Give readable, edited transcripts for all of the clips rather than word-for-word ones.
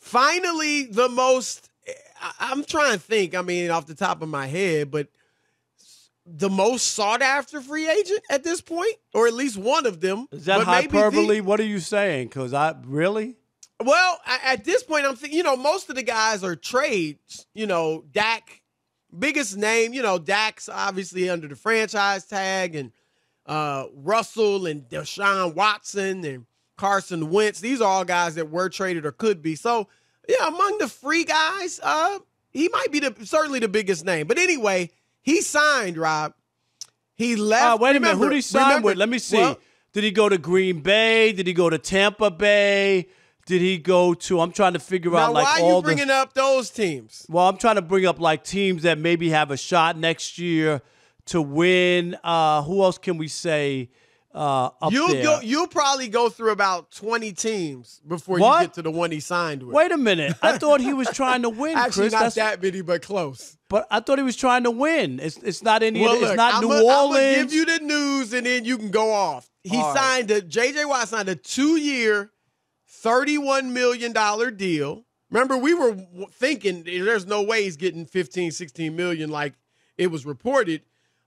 finally the most, I'm trying to think, I mean, off the top of my head, but the most sought-after free agent at this point, or at least one of them. Is that hyperbole? What are you saying? Because really? Well, at this point, I'm thinking, most of the guys are trades. Dak, biggest name, Dak's obviously under the franchise tag, and Russell and Deshaun Watson and Carson Wentz. These are all guys that were traded or could be. So, yeah, among the free guys, he might be certainly the biggest name. But anyway, he signed, Rob. He left. Wait a minute. Who did he sign with? Let me see. Well, did he go to Green Bay? Did he go to Tampa Bay? Did he go to – I'm trying to figure out like all the – why are you bringing up those teams? Well, I'm trying to bring up like teams that maybe have a shot next year to win. Who else can we say up there? You'll probably go through about 20 teams before you get to the one he signed with. Wait a minute. I thought he was trying to win, Actually, Chris. not that many, but close. But I thought he was trying to win. It's not any. Well, it's not New Orleans. I'm gonna give you the news, and then you can go off. J.J. Watt signed a 2-year, $31 million deal. Remember, we were thinking there's no way he's getting 15, 16 million like it was reported.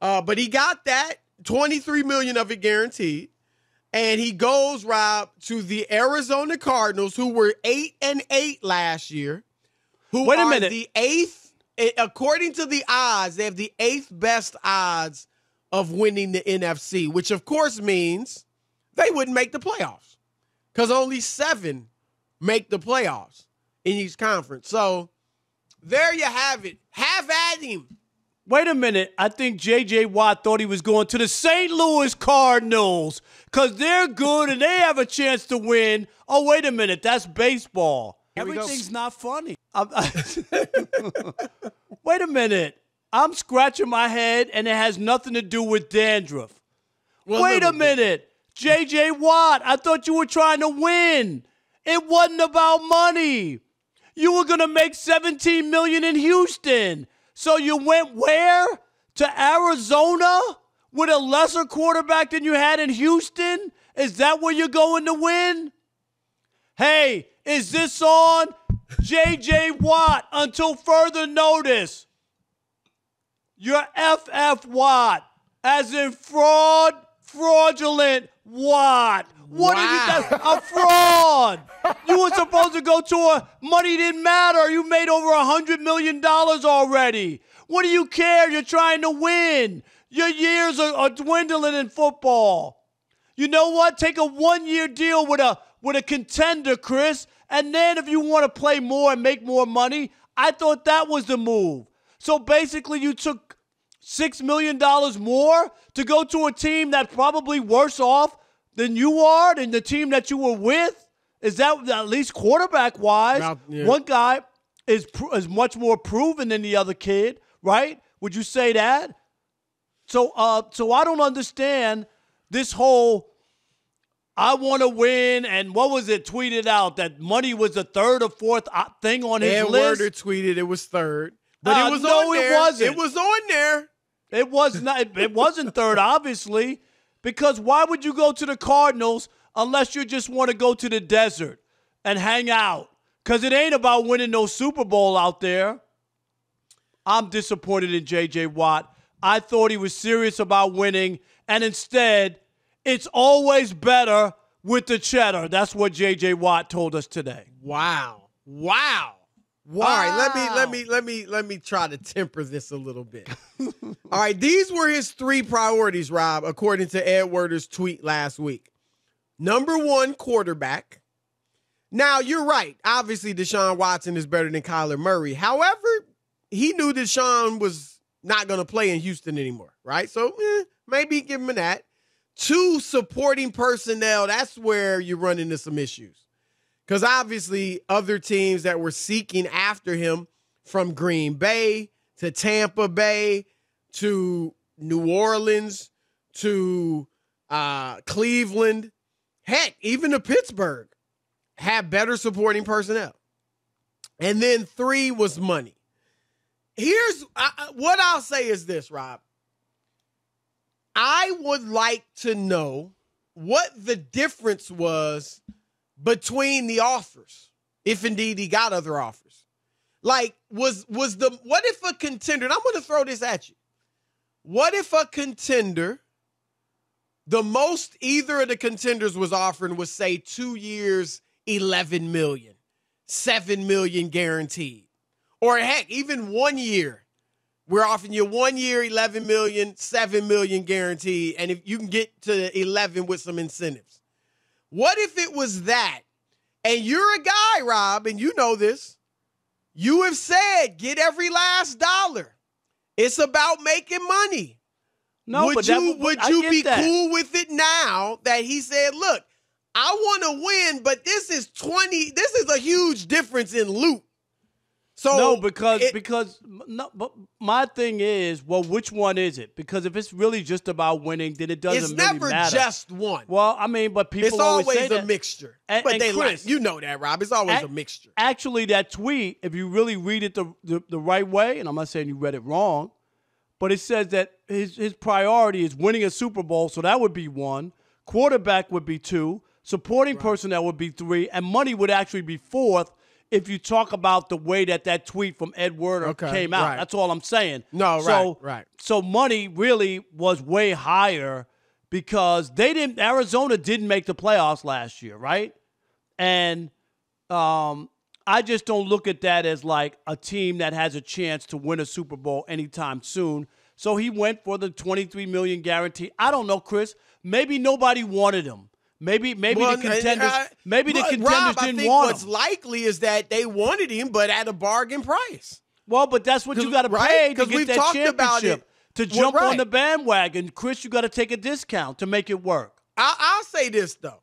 But he got that, $23 million of it guaranteed. And he goes, Rob, to the Arizona Cardinals, who were 8-8 last year. Wait a minute. The 8th, according to the odds, they have the 8th best odds of winning the NFC, which of course means they wouldn't make the playoffs because only 7 make the playoffs in each conference. So there you have it. Have at him. Wait a minute. I think J.J. Watt thought he was going to the St. Louis Cardinals because they're good and they have a chance to win. Oh, wait a minute. That's baseball. Everything's not funny. Wait a minute. I'm scratching my head and it has nothing to do with dandruff. Well, wait a minute. J.J. Watt, I thought you were trying to win. It wasn't about money. You were going to make $17 million in Houston. So you went where? To Arizona with a lesser quarterback than you had in Houston? Is that where you're going to win? Hey, is this on? J.J. Watt, until further notice. You're F.F. Watt, as in fraudulent Watt. What did you do? A fraud. You were supposed to go to money didn't matter. You made over $100 million already. What do you care? You're trying to win. Your years are dwindling in football. You know what? Take a 1-year deal with a contender, Chris. And then if you want to play more and make more money, I thought that was the move. So basically you took $6 million more to go to a team that's probably worse off than you are, than the team that you were with? Is that at least quarterback-wise? Yeah. One guy is much more proven than the other kid, right? Would you say that? So I don't understand this whole I want to win, and what was it tweeted out that money was the third or fourth thing on his list? Werder tweeted it was third, but it was on there. It wasn't. It was on there. It was not. It wasn't third, obviously, because why would you go to the Cardinals unless you just want to go to the desert and hang out? Because it ain't about winning no Super Bowl out there. I'm disappointed in J.J. Watt. I thought he was serious about winning, and instead, it's always better with the cheddar. That's what J.J. Watt told us today. Wow. All right, let me try to temper this a little bit. All right, these were his 3 priorities, Rob, according to Ed Werder's tweet last week. Number 1, quarterback. Now, you're right. Obviously, Deshaun Watson is better than Kyler Murray. However, he knew Deshaun was not going to play in Houston anymore, right? So maybe give him that. 2, supporting personnel. That's where you run into some issues. Because obviously other teams that were seeking after him, from Green Bay to Tampa Bay to New Orleans to Cleveland, heck, even to Pittsburgh, had better supporting personnel. And then 3 was money. Here's what I'll say is this, Rob. I would like to know what the difference was between the offers. if indeed he got other offers. Like, what if a contender, and I'm going to throw this at you. What if a contender, the most either of the contenders was offering was, say, 2 years, $11 million, $7 million guaranteed. Or heck, even 1 year. We're offering you 1 year, $11 million, $7 million guaranteed, and if you can get to 11 with some incentives. What if it was that? And you're a guy, Rob, and you know this. You have said, get every last dollar. It's about making money. No, would you be cool with it now that he said, look, I want to win, but this is a huge difference in loot. So no, but my thing is, well, which one is it? Because if it's really just about winning, then it doesn't really matter. It's never just one. Well, I mean, but people it's always say a mixture. But they Chris, you know that, Rob. It's always a mixture. Actually, that tweet, if you really read it the right way, and I'm not saying you read it wrong, but it says that his priority is winning a Super Bowl, so that would be 1. Quarterback would be 2. Supporting personnel would be 3. And money would actually be 4th. If you talk about the way that tweet from Ed Werder came out. That's all I'm saying. No, right. So money really was way higher because Arizona didn't make the playoffs last year, right? And I just don't look at that as like a team that has a chance to win a Super Bowl anytime soon. So he went for the $23 million guarantee. I don't know, Chris. Maybe nobody wanted him. Maybe the contenders Rob, didn't want him. What's likely is that they wanted him, but at a bargain price. Well, but that's what you got to pay to get that championship. To jump on the bandwagon, Chris, you got to take a discount to make it work. I'll say this though,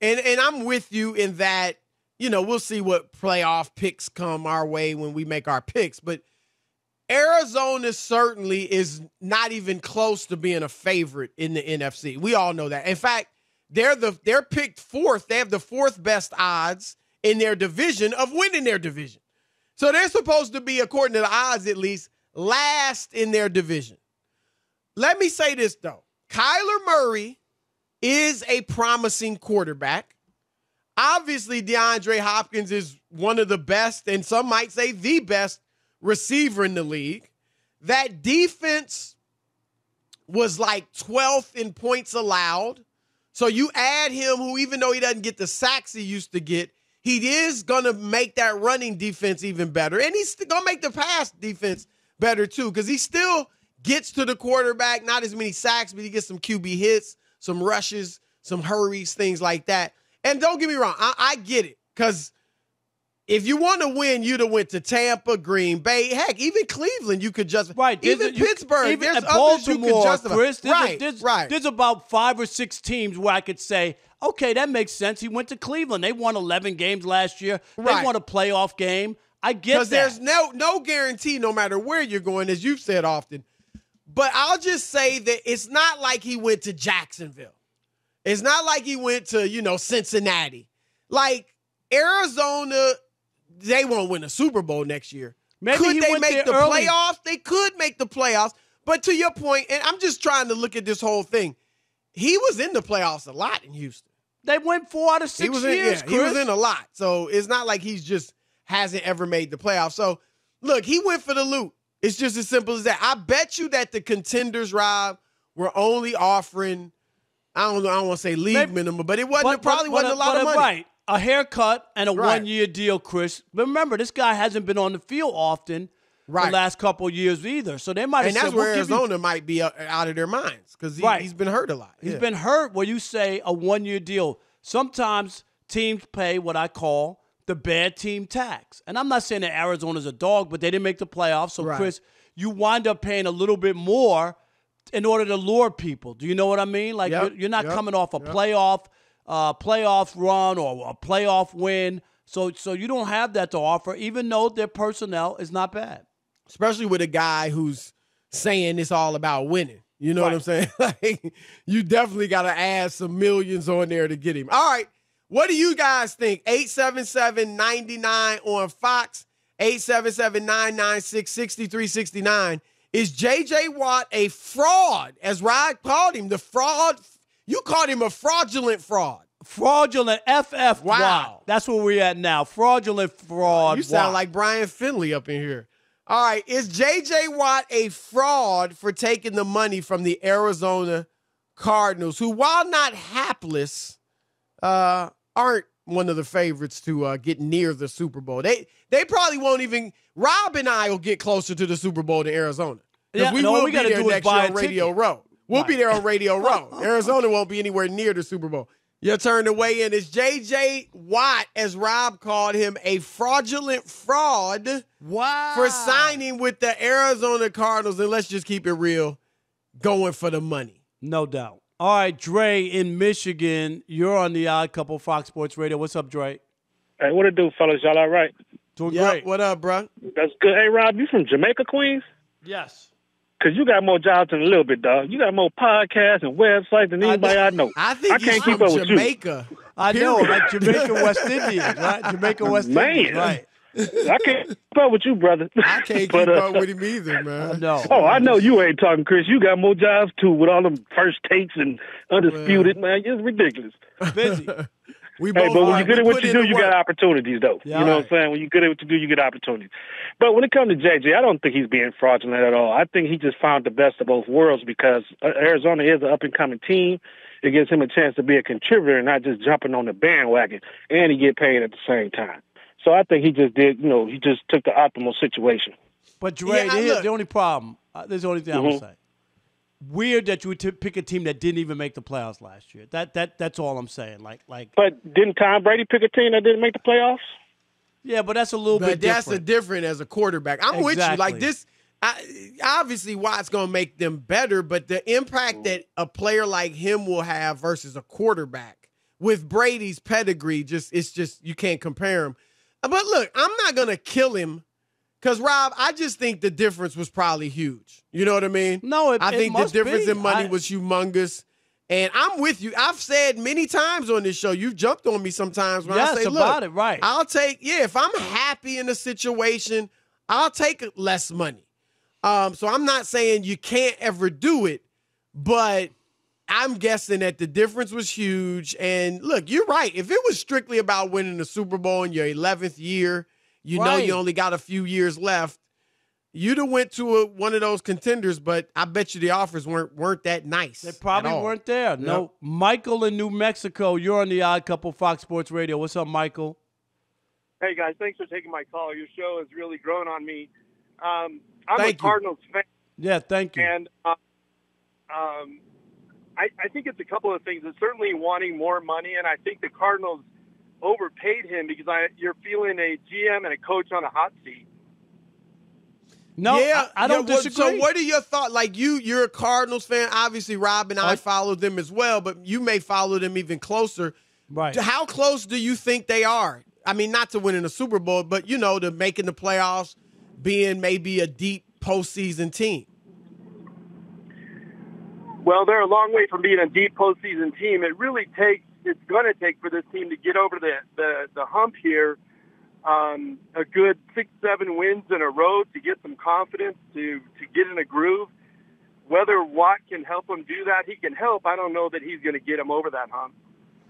and I'm with you in that. We'll see what playoff picks come our way when we make our picks, but Arizona certainly is not even close to being a favorite in the NFC. We all know that. In fact, they're picked 4th. They have the 4th best odds in their division of winning their division. So they're supposed to be, according to the odds at least, last in their division. Let me say this, though. Kyler Murray is a promising quarterback. Obviously, DeAndre Hopkins is one of the best, and some might say the best receiver in the league. That defense was like 12th in points allowed. So you add him, who even though he doesn't get the sacks he used to get, he is going to make that running defense even better. And he's going to make the pass defense better, too, because he still gets to the quarterback, not as many sacks, but he gets some QB hits, some rushes, some hurries, things like that. And don't get me wrong, I get it, because if you want to win, you'd have went to Tampa, Green Bay, heck, even Cleveland you could just even Pittsburgh. There's others Baltimore, you could justify. Chris, Right. There's about 5 or 6 teams where I could say, okay, that makes sense. He went to Cleveland. They won 11 games last year. They won a playoff game. I get that. Because there's no guarantee no matter where you're going, as you've said often. But I'll just say that it's not like he went to Jacksonville. It's not like he went to, Cincinnati. Like, Arizona, they won't win a Super Bowl next year. Could they make the playoffs? They could make the playoffs. But to your point, and I'm just trying to look at this whole thing, he was in the playoffs a lot in Houston. They went 4 out of 6 years, Chris. He was in a lot. So it's not like he's just hasn't ever made the playoffs. So, look, he went for the loot. It's just as simple as that. I bet you that the contenders, Rob, were only offering, I don't want to say league minimum, but it probably wasn't a lot of money. Right. A haircut and a 1-year deal, Chris. But remember, this guy hasn't been on the field often the last couple of years either. So they might have said, and that's where Arizona might be out of their minds because he's been hurt a lot. He's been hurt where you say a 1-year deal. Sometimes teams pay what I call the bad team tax. And I'm not saying that Arizona's a dog, but they didn't make the playoffs. So, Chris, you wind up paying a little bit more in order to lure people. Do you know what I mean? Like, you're not coming off a playoff run or a playoff win. So you don't have that to offer, even though their personnel is not bad. Especially with a guy who's saying it's all about winning. You know what I'm saying? Like, you definitely got to add some millions on there to get him. All right. What do you guys think? 877-99 on Fox, 877-996-6369. Is J.J. Watt a fraud, as Rod called him, the fraud? You called him a fraudulent fraud. Fraudulent FF Wow. Watt. That's where we're at now. Fraudulent fraud. You sound Watt. like Brian Finley up in here. All right, is J.J. Watt a fraud for taking the money from the Arizona Cardinals, who, while not hapless, aren't one of the favorites to get near the Super Bowl? They probably won't even. Rob and I will get closer to the Super Bowl than Arizona. Yeah, we will we be gotta there do is next buy year a on Radio ticket. Row. We'll be Right. there on Radio Row. Arizona won't be anywhere near the Super Bowl. Your turn to weigh in. Is J.J. Watt, as Rob called him, a fraudulent fraud for signing with the Arizona Cardinals? And let's just keep it real, going for the money. No doubt. All right, Dre in Michigan. You're on the Odd Couple Fox Sports Radio. What's up, Dre? Hey, what it do, fellas? Y'all all right? Doing Yep, great. what up, bro? That's good. Hey, Rob, you from Jamaica, Queens? Yes. Because you got more jobs than a little bit, dog. You got more podcasts and websites than anybody I know. I think he's can't keep from up with you. Jamaica. I know, Period. like Jamaica, West Indians, right? Jamaica, West Man. Indians, right? I can't keep up with you, brother. I can't But, keep up with him either, man. No. Oh, I know you ain't talking, Chris. You got more jobs, too, with all them first takes and undisputed, man. It's ridiculous. Busy. We Hey, both but when are. you're good We at what put you in do, the you work. got opportunities, though. Yeah, you know right. what I'm saying? When you're good at what you do, you get opportunities. But when it comes to JJ, I don't think he's being fraudulent at all. I think he just found the best of both worlds because Arizona is an up-and-coming team. It gives him a chance to be a contributor and not just jumping on the bandwagon, and he get paid at the same time. So I think he just did, he just took the optimal situation. But Dre, Yeah, here's look. the only problem. There's the only thing I'm gonna say. Weird that you would pick a team that didn't even make the playoffs last year. That's all I'm saying. Like. But didn't Tom Brady pick a team that didn't make the playoffs? Yeah, but that's a little But bit that's different. different as a quarterback. I'm with you. Exactly. Like this, obviously Watt's going to make them better, but the impact that a player like him will have versus a quarterback with Brady's pedigree, it's just you can't compare him. But look, I'm not going to kill him because, Rob, I just think the difference was probably huge. You know what I mean? No, I think the must difference be. in money was humongous. And I'm with you. I've said many times on this show, you've jumped on me sometimes when I say, look, about it, right. if I'm happy in a situation, I'll take less money. So I'm not saying you can't ever do it, but I'm guessing that the difference was huge. And look, you're right. If it was strictly about winning the Super Bowl in your 11th year, you know you only got a few years left, you'd have went to one of those contenders, but I bet you the offers weren't that nice. They probably weren't there. No. Yep. Michael in New Mexico, you're on the Odd Couple Fox Sports Radio. What's up, Michael? Hey, guys, thanks for taking my call. Your show has really grown on me. I'm Thank a you. Cardinals fan, Yeah, thank you. and I think it's a couple of things. It's certainly wanting more money, and I think the Cardinals overpaid him because you're feeling a GM and a coach on a hot seat. No, I don't disagree. So what are your thoughts? Like you're a Cardinals fan. Obviously, Rob and I followed them as well, but you may follow them even closer. Right. How close do you think they are? I mean, not to winning a Super Bowl, but, to making the playoffs, being maybe a deep postseason team. Well, they're a long way from being a deep postseason team. It's going to take for this team to get over the hump here. A good 6-7 wins in a row to get some confidence, to get in a groove. Whether Watt can help him do that, he can help. I don't know that he's going to get him over that hump.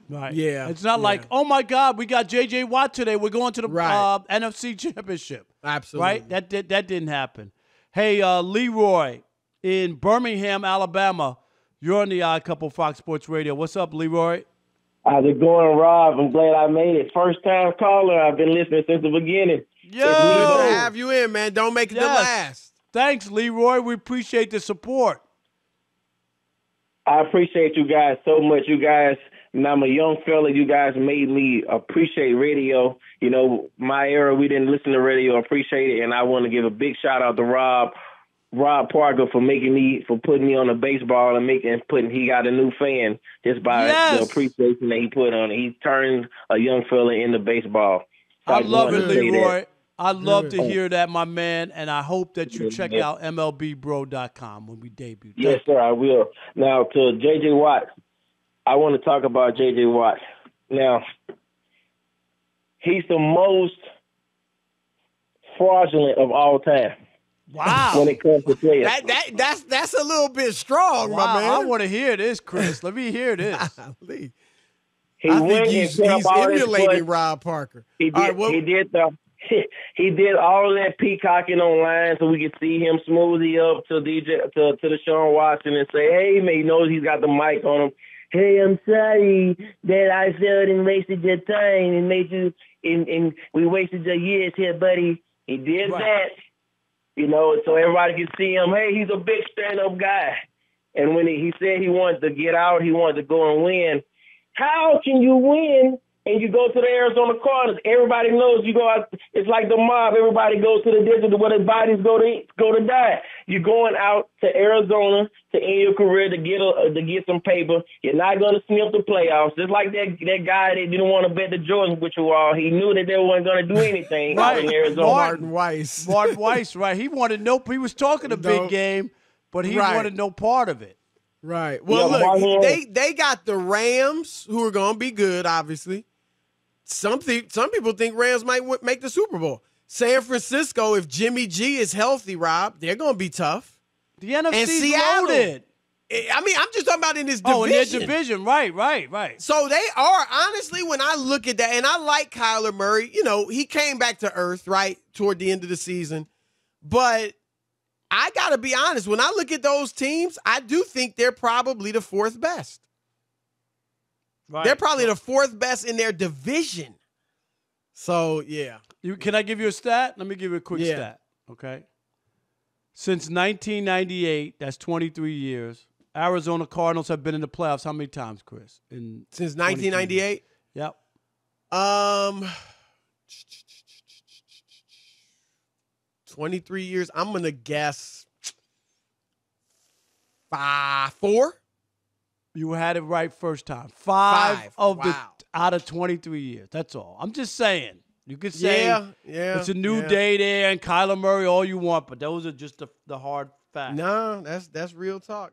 Right. Yeah. It's not like, oh, my God, we got J.J. Watt today. We're going to the Right. NFC Championship. Absolutely. Right? That didn't happen. Hey, Leroy in Birmingham, Alabama. You're on the Odd Couple Fox Sports Radio. What's up, Leroy? How's it going, Rob? I'm glad I made it. First time caller. I've been listening since the beginning. Yo! Good to have you in, man. Don't make it the Yes. last. Thanks, Leroy. We appreciate the support. I appreciate you guys so much. You guys, and I'm a young fella. You guys made me appreciate radio. My era, we didn't listen to radio, appreciate it. And I want to give a big shout out to Rob Parker for putting me on the baseball and he got a new fan just by the appreciation that he put on it. He turned a young fella into baseball. So I love it, wanted to say Leroy. that. I love to hear that, my man, and I hope that you check out MLBBro.com when we debut. Yes, sir, I will. Now, to J.J. Watt, I want to talk about J.J. Watt. Now, he's the most fraudulent of all time. Wow. When it comes to players. That's a little bit strong, my man. I want to hear this, Chris. Let me hear this. He I went think and he's put up all this emulating push. Rob Parker. He did. All right, well, he did the. He did all that peacocking online so we could see him smoothie up to the Sean Watson and say, "Hey, man, he knows he's got the mic on him. Hey, I'm sorry that I failed and wasted your time and made you and we wasted your years here, buddy." He did that, so everybody could see him. Hey, he's a big stand-up guy. And when he said he wanted to get out, he wanted to go and win. How can you win? And you go to the Arizona Cardinals. Everybody knows you go out. It's like the mob. Everybody goes to the desert where their bodies go to die. You're going out to Arizona to end your career to get some paper. You're not going to sniff the playoffs. Just like that guy that didn't want to bet the Jordans with you all. He knew that they weren't going to do anything out in Arizona. Martin Weiss. Martin Weiss, right? He wanted he was talking a big game, but he wanted no part of it. Right. Well, look, they got the Rams, who are going to be good, obviously. Some people think Rams might make the Super Bowl. San Francisco, if Jimmy G is healthy, Rob, they're going to be tough. The NFC's loaded. I mean, I'm just talking about in this division. Oh, in their division. Right. So they are, honestly, when I look at that, and I like Kyler Murray, he came back to earth, right, toward the end of the season. But I got to be honest, when I look at those teams, I do think they're probably the fourth best. Right. They're probably the fourth best in their division. So, yeah. Can I give you a stat? Let me give you a quick stat, okay? Since 1998, that's 23 years, Arizona Cardinals have been in the playoffs how many times, Chris? Since 1998? Yep. 23 years. I'm going to guess 4. You had it right first time. 5 out of 23 years. That's all. I'm just saying. You could say it's a new day there and Kyler Murray all you want, but those are just the hard facts. No, that's real talk.